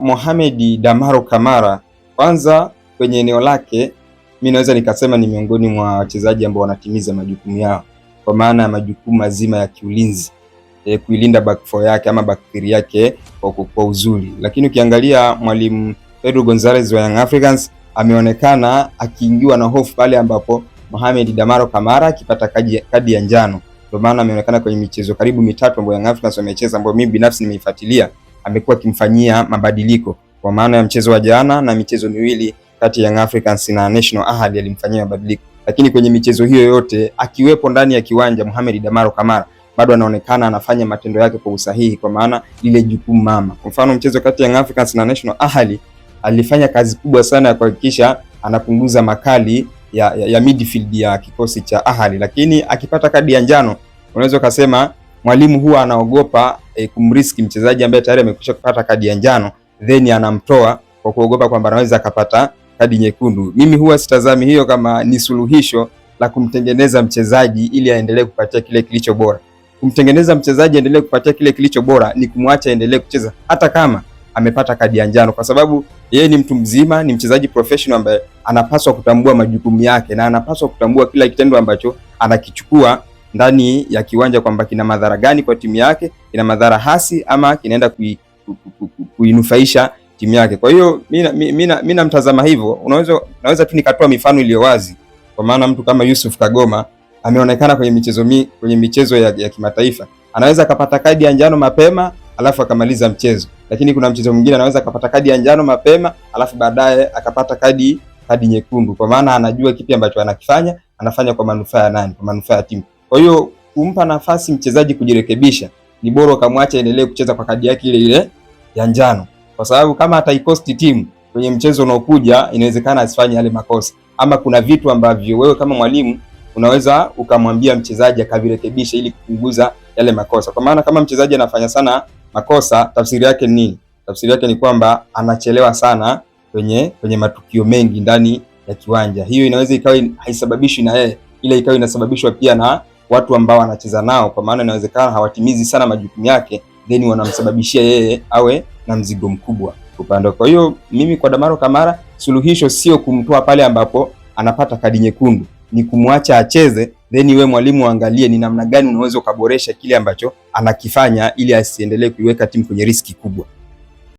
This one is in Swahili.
Mohamed Damaro Kamara, kwanza kwenye eneo lake mimi naweza nikasema ni miongoni mwa wachezaji ambao wanatimiza majukumu yao, kwa maana ya majukumu mazima ya kiulinzi, kuilinda back four yake ama back three yake kwa uzuri. Lakini ukiangalia mwalimu Pedro Gonzalez wa Young Africans ameonekana akiingiwa na hofu pale ambapo Mohamed Damaro Kamara akipata kadi ya njano. Ndio maana ameonekana kwenye michezo karibu mitatu ambayo Young Africans wamecheza, ambayo mimi binafsi nimeifuatilia, amekuwa akimfanyia mabadiliko, kwa maana ya mchezo wa jana na michezo miwili kati ya Young Africans na National Ahli alimfanyia mabadiliko. Lakini kwenye michezo hiyo yote akiwepo ndani ya kiwanja, Mohamed Damaro Kamara bado anaonekana anafanya matendo yake kwa usahihi, kwa maana lile jukumu mama. Kwa mfano mchezo kati ya Young Africans na National Ahli alifanya kazi kubwa sana ya kuhakikisha anapunguza makali ya midfield ya kikosi cha Ahli, lakini akipata kadi ya njano unaweza kusema mwalimu huwa anaogopa kumriski mchezaji ambaye tayari amekwisha kupata kadi ya njano, then anamtoa kwa kuogopa kwamba anaweza akapata kadi nyekundu. Mimi huwa sitazami hiyo kama ni suluhisho la kumtengeneza mchezaji ili aendelee kupatia kile kilicho bora. Kumtengeneza mchezaji aendelee kupatia kile kilicho bora ni kumwacha aendelee kucheza hata kama amepata kadi ya njano, kwa sababu yeye ni mtu mzima, ni mchezaji professional ambaye anapaswa kutambua majukumu yake na anapaswa kutambua kila kitendo ambacho anakichukua ndani ya kiwanja kwamba kina madhara gani kwa timu yake, kina madhara hasi ama kinaenda kuinufaisha timu yake. Kwa hiyo mimi namtazama hivyo. Unaweza tu nikatoa mifano iliyo wazi, kwa maana mtu kama Yusuf Kagoma ameonekana kwenye michezo ya kimataifa, anaweza akapata kadi ya njano mapema alafu akamaliza mchezo, lakini kuna mchezo mwingine anaweza akapata kadi ya njano mapema alafu baadaye akapata kadi nyekundu, kwa maana anajua kipi ambacho anakifanya, anafanya kwa manufaa ya nani? Kwa manufaa ya timu. Kwa hiyo kumpa nafasi mchezaji kujirekebisha, ni bora ukamwacha endelee kucheza kwa kadi yake ile ya njano, kwa sababu kama ataikosti timu kwenye mchezo unaokuja, inawezekana asifanye yale makosa, ama kuna vitu ambavyo wewe kama mwalimu unaweza ukamwambia mchezaji akavirekebisha ili kupunguza yale makosa. Kwa maana kama mchezaji anafanya sana makosa, tafsiri yake ni nini? Tafsiri yake ni kwamba anachelewa sana kwenye matukio mengi ndani ya kiwanja. Hiyo inaweza ikawa haisababishwi na yeye, ile ikawa inasababishwa pia na watu ambao anacheza nao, kwa maana inawezekana hawatimizi sana majukumu yake, then wanamsababishia yeye awe na mzigo mkubwa upande. Kwa hiyo mimi kwa Damaro Kamara, suluhisho sio kumtoa pale ambapo anapata kadi nyekundu, ni kumwacha acheze, then wewe mwalimu angalie ni namna gani unaweza kuboresha kile ambacho anakifanya ili asiendelee kuiweka timu kwenye riski kubwa.